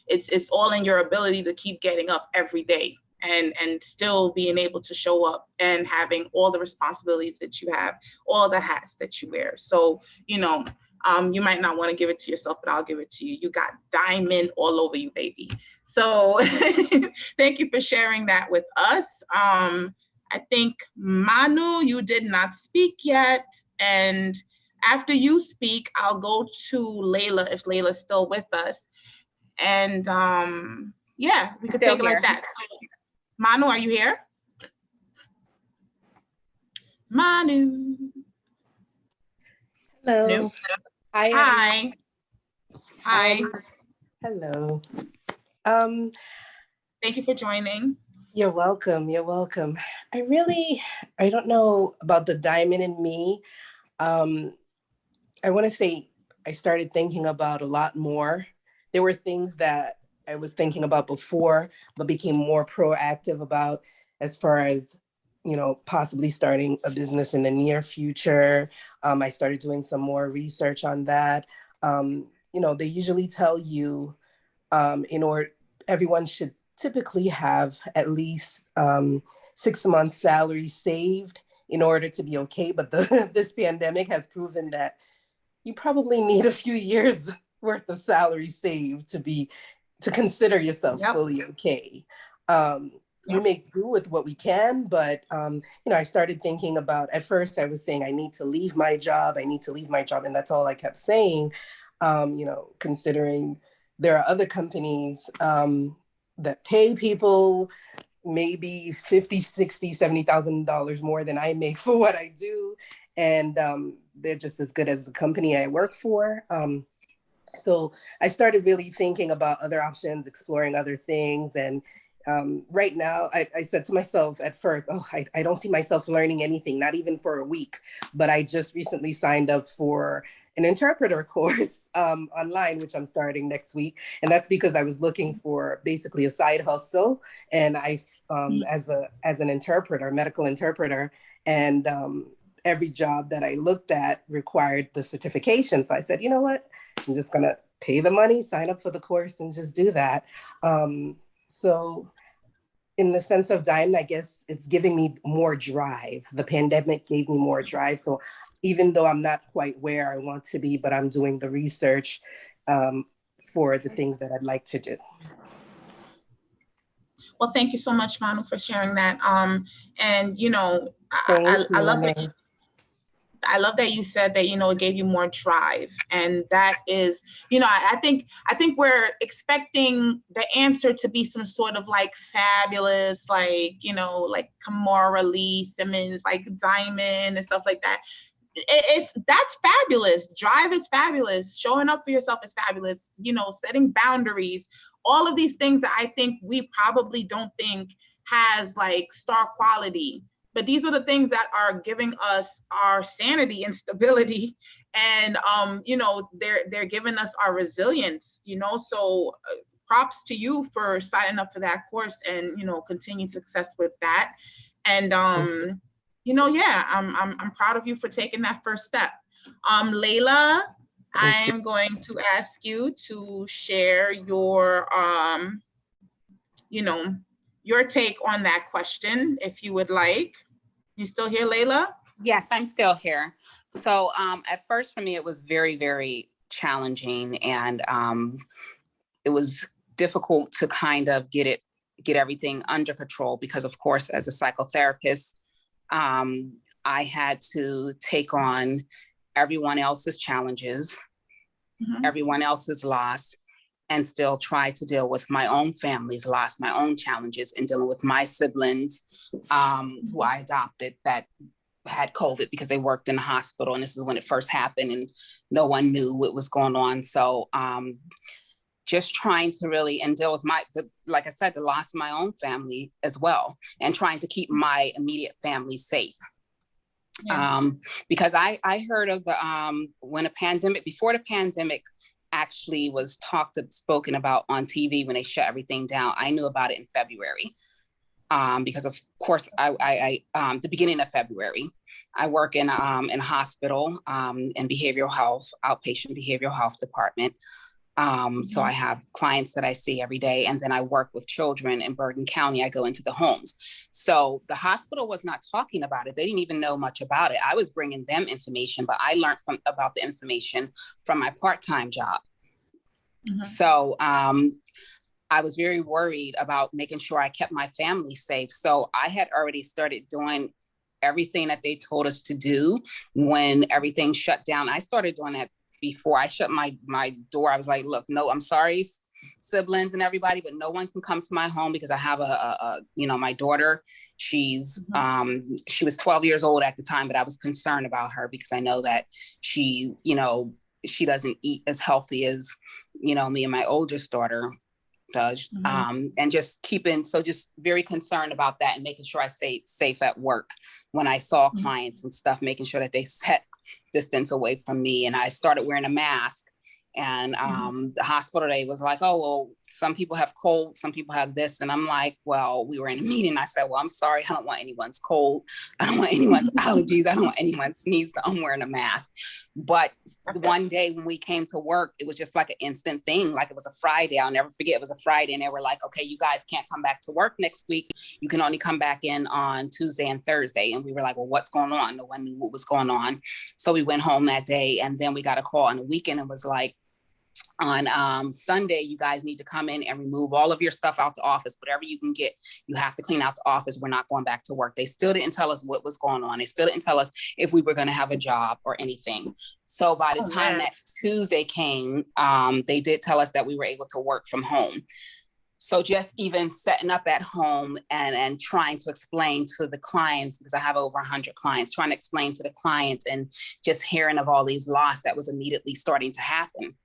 it's all in your ability to keep getting up every day and still being able to show up and having all the responsibilities that you have, all the hats that you wear. So, you know, you might not want to give it to yourself, but I'll give it to you. You got diamond all over you, baby. So thank you for sharing that with us. I think Manu, you did not speak yet. And after you speak, I'll go to Layla if Layla's still with us. And yeah, we could take it like that. So, Manu, are you here? Manu. Hello. No? Hi. Hi. Hello. Thank you for joining. You're welcome. You're welcome. I don't know about the diamond in me. I want to say I started thinking about a lot more. There were things that I was thinking about before, but became more proactive about as far as, you know, possibly starting a business in the near future. I started doing some more research on that. You know, they usually tell you everyone should typically have at least 6 months salary saved in order to be okay. But this pandemic has proven that you probably need a few years worth of salary saved to consider yourself fully okay. We make do with what we can, but you know, I started thinking about, at first I was saying, I need to leave my job. And that's all I kept saying, you know, considering there are other companies that pay people maybe $50,000, $60,000, $70,000 more than I make for what I do. And they're just as good as the company I work for. So I started really thinking about other options, exploring other things. And right now, I said to myself at first, I don't see myself learning anything, not even for a week. But I just recently signed up for an interpreter course online, which I'm starting next week. And that's because I was looking for basically a side hustle. And I, as an interpreter, medical interpreter, and every job that I looked at required the certification. So I said, you know what, I'm just gonna pay the money, sign up for the course, and just do that. So in the sense of diamond, I guess it's giving me more drive. The pandemic gave me more drive. So even though I'm not quite where I want to be, but I'm doing the research for the things that I'd like to do. Well, thank you so much, Manu, for sharing that. And you know, I love that. I love that you said that, you know, it gave you more drive. And that is, you know, I think we're expecting the answer to be some sort of like fabulous, like, you know, like Kamora Lee Simmons, like diamond and stuff like that. That's fabulous. Drive is fabulous. Showing up for yourself is fabulous. You know, setting boundaries, all of these things that I think we probably don't think has like star quality, but these are the things that are giving us our sanity and stability, and you know, they're giving us our resilience, you know. So props to you for signing up for that course, and, you know, continued success with that. And you know, yeah, I'm proud of you for taking that first step. Layla, I am going to ask you to share your you know, your take on that question, if you would like. You still here, Layla? Yes, I'm still here. So at first for me, it was very, very challenging, and it was difficult to kind of get everything under control, because of course, as a psychotherapist, I had to take on everyone else's challenges, everyone else's loss, and still try to deal with my own family's loss, my own challenges, and dealing with my siblings who I adopted that had COVID because they worked in the hospital. And this is when it first happened, and no one knew what was going on. So just trying to really, and deal with like I said, the loss of my own family as well, and trying to keep my immediate family safe. Yeah. Because I heard of the, when before the pandemic actually was spoken about on TV, when they shut everything down, I knew about it in February. Because of course, I the beginning of February, I work in a hospital, in behavioral health, outpatient behavioral health department. So I have clients that I see every day, and then I work with children in Bergen County. I go into the homes. So the hospital was not talking about it. They didn't even know much about it. I was bringing them information, but I learned about the information from my part-time job. So I was very worried about making sure I kept my family safe. So I had already started doing everything that they told us to do when everything shut down. I started doing that before I shut my door. I was like, look, no, I'm sorry, siblings and everybody, but no one can come to my home, because I have my daughter, she was 12 years old at the time, but I was concerned about her because I know that she doesn't eat as healthy as, me and my oldest daughter does. And just very concerned about that, and making sure I stayed safe at work when I saw clients and stuff, making sure that they set distance away from me. And I started wearing a mask, and the hospital day was like, oh, well, some people have cold, some people have this. And I'm like, well, we were in a meeting. I said, well, I'm sorry, I don't want anyone's cold. I don't want anyone's allergies. I don't want anyone sneeze. So I'm wearing a mask. But one day when we came to work, it was just like an instant thing. Like, it was a Friday. I'll never forget. It was a Friday, and they were like, okay, you guys can't come back to work next week. You can only come back in on Tuesday and Thursday. And we were like, well, what's going on? No one knew what was going on. So we went home that day, and then we got a call on the weekend and was like, on Sunday, you guys need to come in and remove all of your stuff out the office. Whatever you can get, you have to clean out the office. We're not going back to work. They still didn't tell us what was going on. They still didn't tell us if we were going to have a job or anything. So by the time that Tuesday came, they did tell us that we were able to work from home. So just even setting up at home and trying to explain to the clients, because I have over 100 clients, trying to explain to the clients, and just hearing of all these loss that was immediately starting to happen,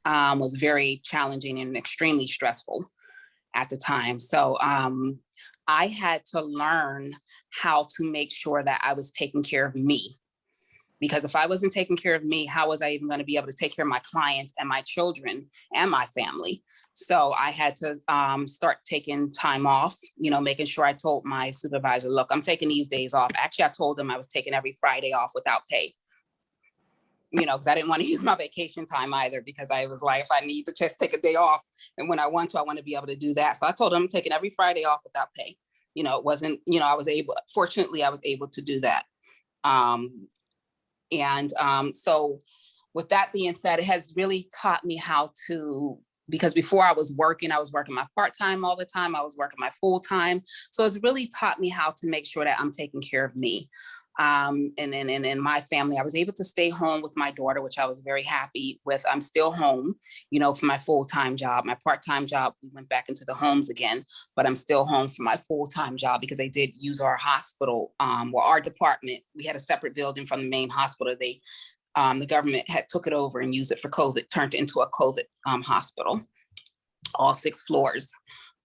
was very challenging and extremely stressful at the time. So I had to learn how to make sure that I was taking care of me. Because if I wasn't taking care of me, how was I even going to be able to take care of my clients and my children and my family? So I had to start taking time off, making sure I told my supervisor, look, I'm taking these days off. Actually, I told them I was taking every Friday off without pay. Because I didn't want to use my vacation time either, because I was like, if I need to just take a day off, and when I want to be able to do that. So I told them I'm taking every Friday off without pay. It wasn't, fortunately, I was able to do that. So with that being said, it has really taught me how to, because before I was working my part-time all the time. I was working my full-time. So it's really taught me how to make sure that I'm taking care of me. And in my family, I was able to stay home with my daughter, which I was very happy with. I'm still home, for my full-time job. My part-time job, we went back into the homes again, but I'm still home for my full-time job, because they did use our hospital, our department. We had a separate building from the main hospital. The government had took it over and used it for COVID, turned it into a COVID hospital, all 6 floors.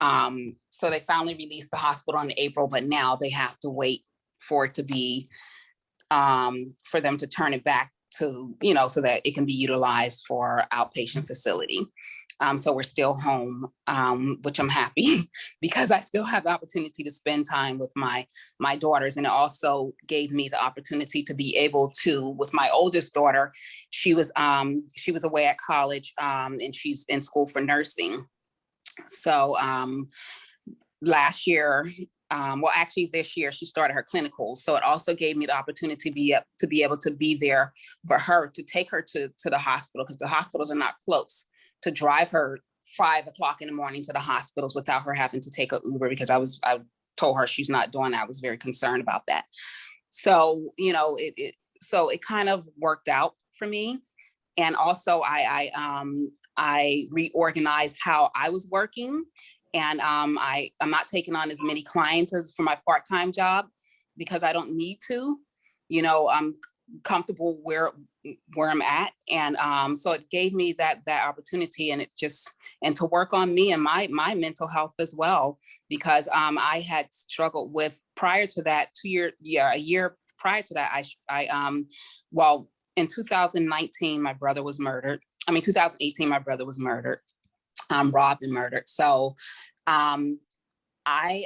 So they finally released the hospital in April, but now they have to wait for it to be, for them to turn it back to, so that it can be utilized for outpatient facility. So we're still home, which I'm happy because I still have the opportunity to spend time with my daughters. And it also gave me the opportunity to be able to, with my oldest daughter, she was away at college, and she's in school for nursing. So last year, well, actually this year, she started her clinicals. So it also gave me the opportunity to be able to be there for her, to take her to the hospital, because the hospitals are not close, to drive her 5 o'clock in the morning to the hospitals without her having to take an Uber, because I told her she's not doing that. I was very concerned about that. So, so it kind of worked out for me. And also I reorganized how I was working. And I'm not taking on as many clients as for my part-time job, because I don't need to. I'm comfortable where I'm at. And so it gave me that opportunity, and and to work on me and my mental health as well, because I had struggled with, prior to that, a year prior to that, well, in 2019, my brother was murdered. 2018, my brother was murdered, robbed and murdered. So I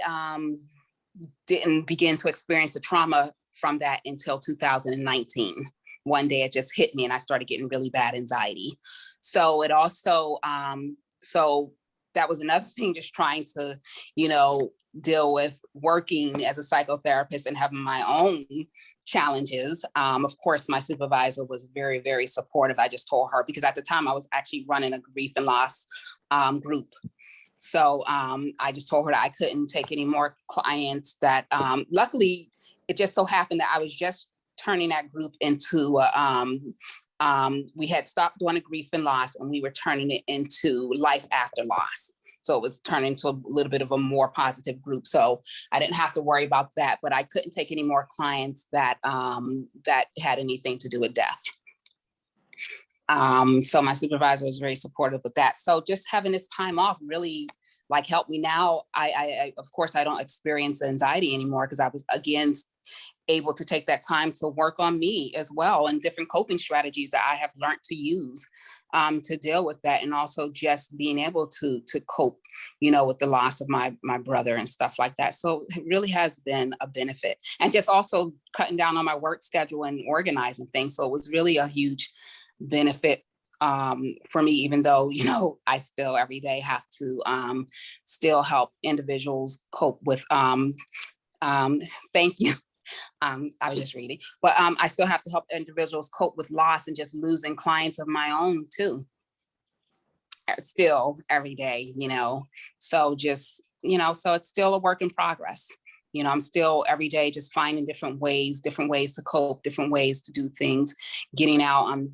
didn't begin to experience the trauma from that until 2019. One day it just hit me and I started getting really bad anxiety. So it also, so that was another thing, just trying to, deal with working as a psychotherapist and having my own challenges. Of course, my supervisor was very, very supportive. I just told her, because at the time I was actually running a grief and loss group. So I just told her that I couldn't take any more clients. That luckily, it just so happened that I was just turning that group into, we had stopped doing a grief and loss, and we were turning it into life after loss. So it was turning into a little bit of a more positive group. So I didn't have to worry about that, but I couldn't take any more clients that that had anything to do with death. So my supervisor was very supportive with that. So just having this time off really helped me. Now, I of course, I don't experience anxiety anymore, because I was, again, able to take that time to work on me as well, and different coping strategies that I have learned to use to deal with that. And also just being able to cope, with the loss of my brother and stuff like that. So it really has been a benefit, and just also cutting down on my work schedule and organizing things. So it was really a huge benefit for me, even though, I still every day have to still help individuals cope with, thank you. I was just reading, but I still have to help individuals cope with loss and just losing clients of my own too. Still every day, so just, so it's still a work in progress. I'm still every day just finding different ways to cope, different ways to do things, getting out. I'm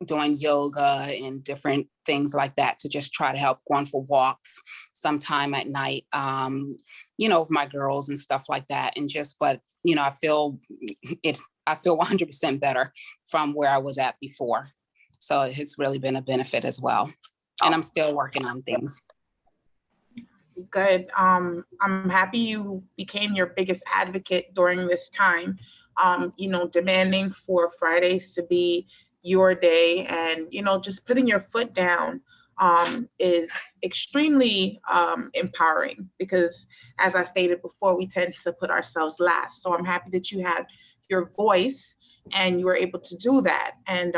doing yoga and different things like that to just try to help, going for walks sometime at night, with my girls and stuff like that. And just, but, I feel 100% better from where I was at before. So it's really been a benefit as well. And I'm still working on things. Good. I'm happy you became your biggest advocate during this time, demanding for Fridays to be your day, and, just putting your foot down is extremely empowering, because as I stated before, we tend to put ourselves last. So I'm happy that you had your voice and you were able to do that. And,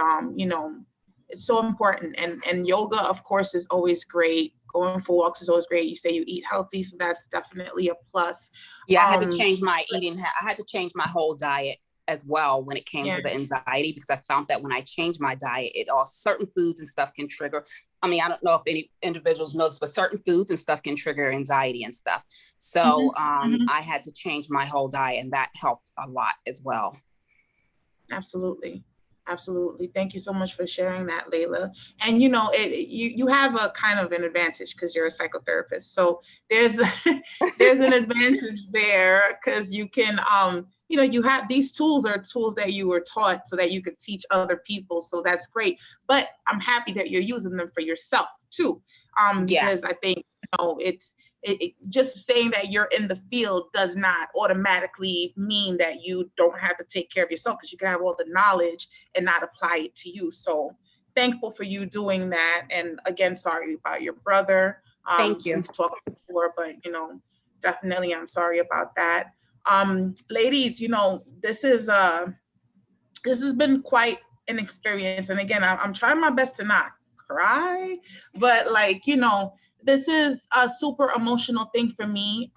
it's so important. And yoga, of course, is always great. Going for walks is always great. You say you eat healthy, so that's definitely a plus. Yeah, I had to change my eating. I had to change my whole diet as well when it came to the anxiety, because I found that when I changed my diet, certain foods and stuff can trigger. I don't know if any individuals know this, but certain foods and stuff can trigger anxiety and stuff. So I had to change my whole diet, and that helped a lot as well. Absolutely. Absolutely. Thank you so much for sharing that, Layla. And you have a kind of an advantage because you're a psychotherapist. So there's an advantage there, because you can you have these tools that you were taught so that you could teach other people. So that's great. But I'm happy that you're using them for yourself too. Because I think it's just saying that you're in the field does not automatically mean that you don't have to take care of yourself, because you can have all the knowledge and not apply it to you. So thankful for you doing that. And again, sorry about your brother. Thank you. We've talked before, but you know, definitely I'm sorry about that. Ladies, you know, this has been quite an experience. And again, I'm trying my best to not cry, but like, you know, this is a super emotional thing for me,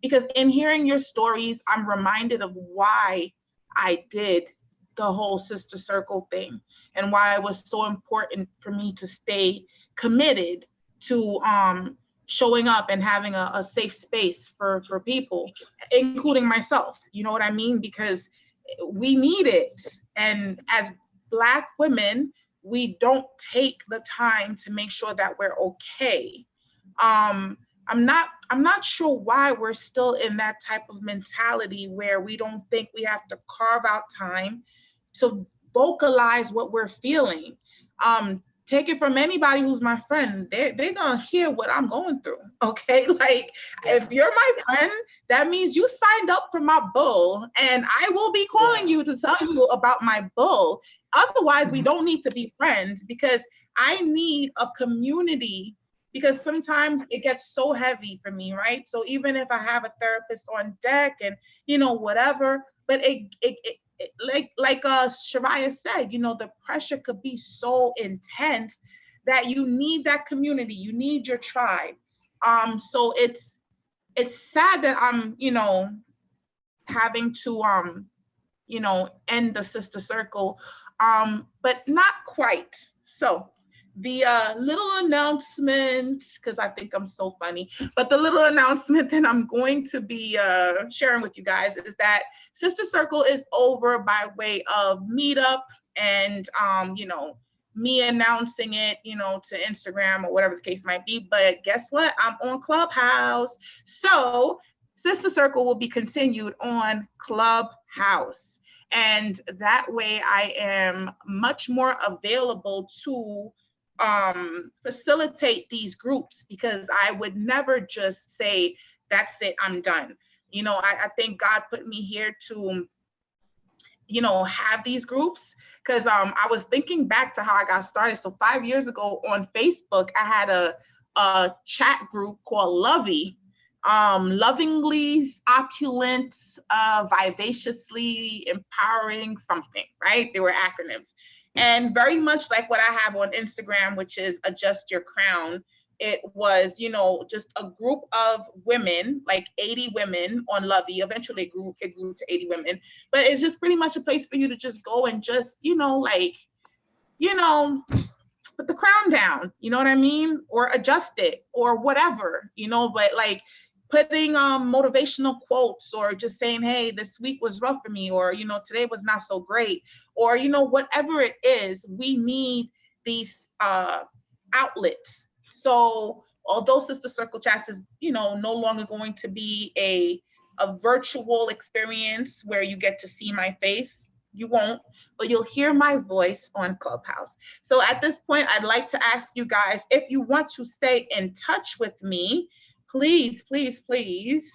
because in hearing your stories, I'm reminded of why I did the whole Sister Circle thing and why it was so important for me to stay committed to showing up and having a safe space for people, including myself. You know what I mean? Because we need it. And as Black women, we don't take the time to make sure that we're okay. I'm not sure why we're still in that type of mentality where we don't think we have to carve out time to vocalize what we're feeling. Take it from anybody who's my friend, they're gonna hear what I'm going through, okay? Like, if you're my friend, that means you signed up for my bull, and I will be calling you to tell you about my bull. Otherwise, we don't need to be friends, because I need a community, because sometimes it gets so heavy for me, right? So even if I have a therapist on deck and, you know, whatever, but like Shariah said, you know, the pressure could be so intense that you need that community, you need your tribe. So it's sad that I'm, you know, having to you know, end the Sister Circle, but not quite. So the little announcement, because I think I'm so funny, but the little announcement that I'm going to be sharing with you guys is that Sister Circle is over by way of Meetup and, you know, me announcing it, you know, to Instagram or whatever the case might be. But guess what? I'm on Clubhouse. So Sister Circle will be continued on Clubhouse. And that way I am much more available to facilitate these groups, because I would never just say, that's it, I'm done. You know, I think God put me here to, you know, have these groups, because I was thinking back to how I got started. So 5 years ago on Facebook, I had a chat group called Lovey, lovingly opulent, vivaciously empowering something, right? They were acronyms. And very much like what I have on Instagram, which is Adjust Your Crown, it was, you know, just a group of women, like 80 women on Lovey. Eventually it grew to 80 women, but it's just pretty much a place for you to just go and just, you know, like, you know, put the crown down, you know what I mean? Or adjust it or whatever, you know, but like putting motivational quotes, or just saying, hey, this week was rough for me, or, you know, today was not so great, or, you know, whatever it is, we need these outlets. So although Sister Circle Chats is, you know, no longer going to be a virtual experience where you get to see my face, you won't, but you'll hear my voice on Clubhouse. So at this point, I'd like to ask you guys, if you want to stay in touch with me, please, please, please.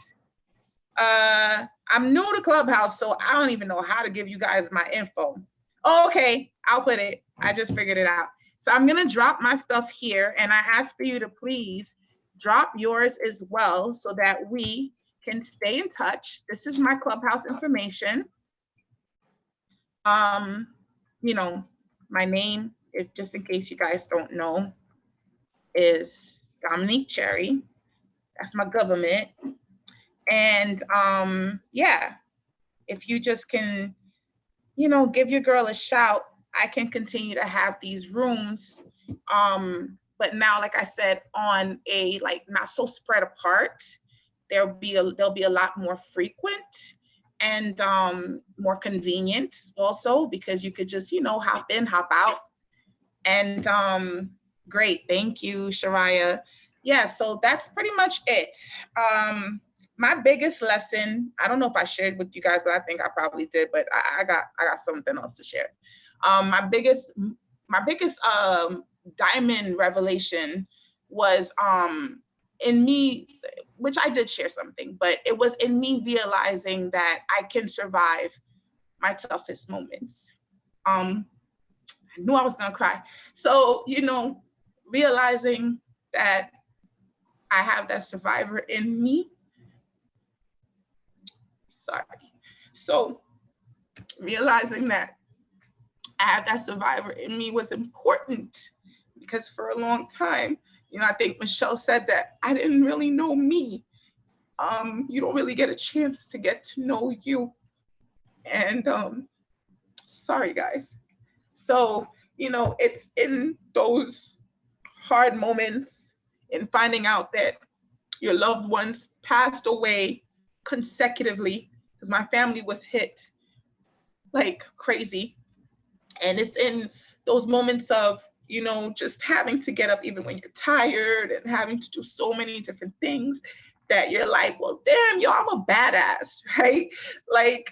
I'm new to Clubhouse, so I don't even know how to give you guys my info. Oh, okay, I'll put it. I just figured it out. So I'm gonna drop my stuff here, and I ask for you to please drop yours as well so that we can stay in touch. This is my Clubhouse information. You know, my name, if just in case you guys don't know, is Dominique Cherry. That's my government. And yeah, if you just can, you know, give your girl a shout, I can continue to have these rooms. But now, like I said, on a like not so spread apart, they'll be a lot more frequent and more convenient also, because you could just, you know, hop in, hop out. And great, thank you, Shariah. Yeah, so that's pretty much it. My biggest lesson, I don't know if I shared with you guys, but I think I probably did, but I got something else to share. My biggest diamond revelation was in me, which I did share something, but it was in me realizing that I can survive my toughest moments. I knew I was gonna cry. So, you know, realizing that I have that survivor in me. Sorry. So realizing that I have that survivor in me was important, because for a long time, you know, I think Michelle said that I didn't really know me. You don't really get a chance to get to know you. And sorry guys. So, you know, it's in those hard moments, in finding out that your loved ones passed away consecutively, because my family was hit like crazy. And it's in those moments of, you know, just having to get up even when you're tired and having to do so many different things that you're like, well, damn, yo, I'm a badass, right? Like,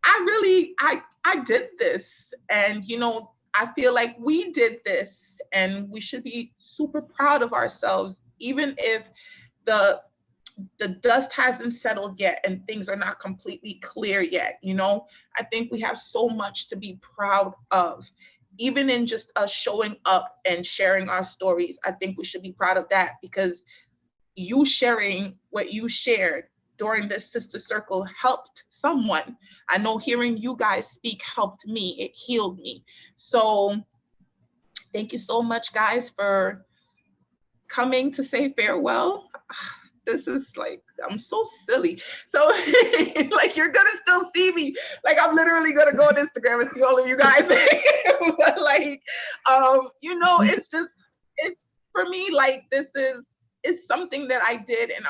I did this. And, you know, I feel like we did this, and we should be super proud of ourselves, even if the dust hasn't settled yet and things are not completely clear yet. You know, I think we have so much to be proud of, even in just us showing up and sharing our stories. I think we should be proud of that, because you sharing what you shared during this sister circle helped someone. I know hearing you guys speak helped me. It healed me. So thank you so much, guys, for coming to say farewell. This is like, I'm so silly. So like, you're gonna still see me. Like, I'm literally gonna go on Instagram and see all of you guys. But like, you know, it's just, it's for me, like, it's something that I did, and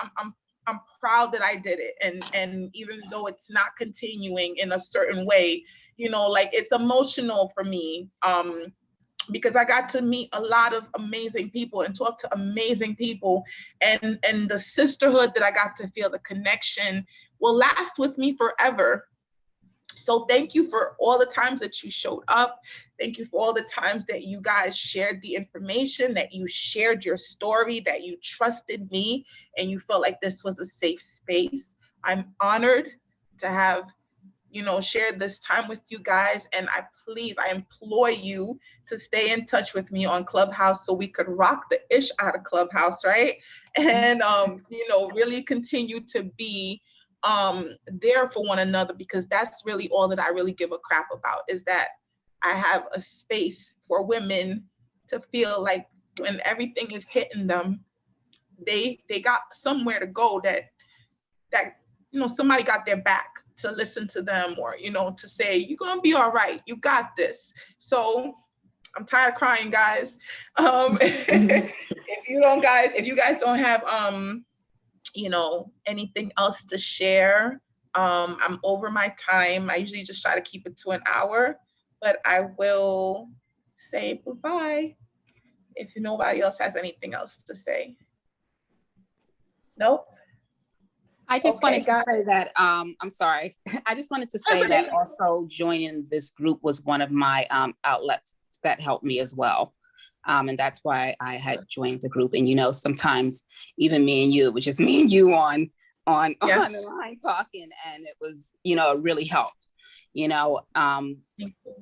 I'm proud that I did it. And even though it's not continuing in a certain way, you know, like, it's emotional for me. Because I got to meet a lot of amazing people and talk to amazing people, and the sisterhood that I got to feel, the connection, will last with me forever. So thank you for all the times that you showed up. Thank you for all the times that you guys shared the information, that you shared your story, that you trusted me, and you felt like this was a safe space. I'm honored to have, you know, shared this time with you guys. And I implore you to stay in touch with me on Clubhouse, so we could rock the ish out of Clubhouse, right? And, you know, really continue to be there for one another, because that's really all that I really give a crap about, is that I have a space for women to feel like when everything is hitting them, they got somewhere to go, that, you know, somebody got their back to listen to them, or, you know, to say, you're gonna be all right, you got this. So I'm tired of crying, guys. If you guys don't have you know, anything else to share, I'm over my time. I usually just try to keep it to an hour, but I will say bye-bye if nobody else has anything else to say. Nope. I just wanted to say that, I'm sorry. I just wanted to say that also joining this group was one of my outlets that helped me as well. And that's why I had joined the group. And, you know, sometimes even me and you, it was just me and you on the line talking, and it was, you know, it really helped, you know,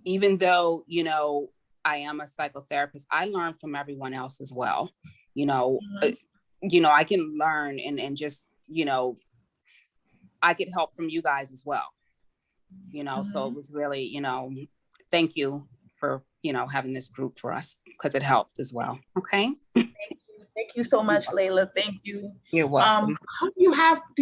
even though, you know, I am a psychotherapist, I learn from everyone else as well. You know, you know, I can learn and just, you know, I get help from you guys as well, you know, so it was really, you know, thank you for, you know, having this group for us, because it helped as well. Okay. Thank you so much, Layla. Thank you. You're welcome. Do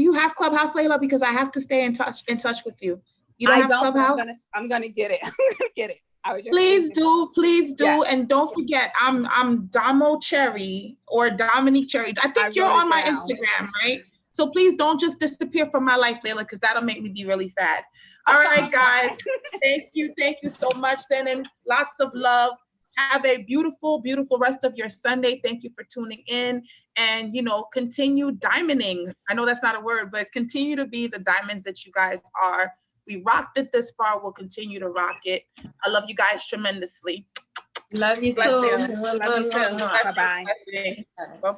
you have Clubhouse, Layla? Because I have to stay in touch with you. You don't have Clubhouse? I'm gonna get it. I'm gonna get it. Please do. Yes. And don't forget, I'm Damo Cherry, or Dominique Cherry. I think you're on my Instagram, right? So please don't just disappear from my life, Layla, because that'll make me be really sad. All right, guys. Thank you so much. Sending lots of love. Have a beautiful, beautiful rest of your Sunday. Thank you for tuning in, and, you know, continue diamonding. I know that's not a word, but continue to be the diamonds that you guys are. We rocked it this far. We'll continue to rock it. I love you guys tremendously. Love you too. Love you too. Bye-bye. Bye-bye.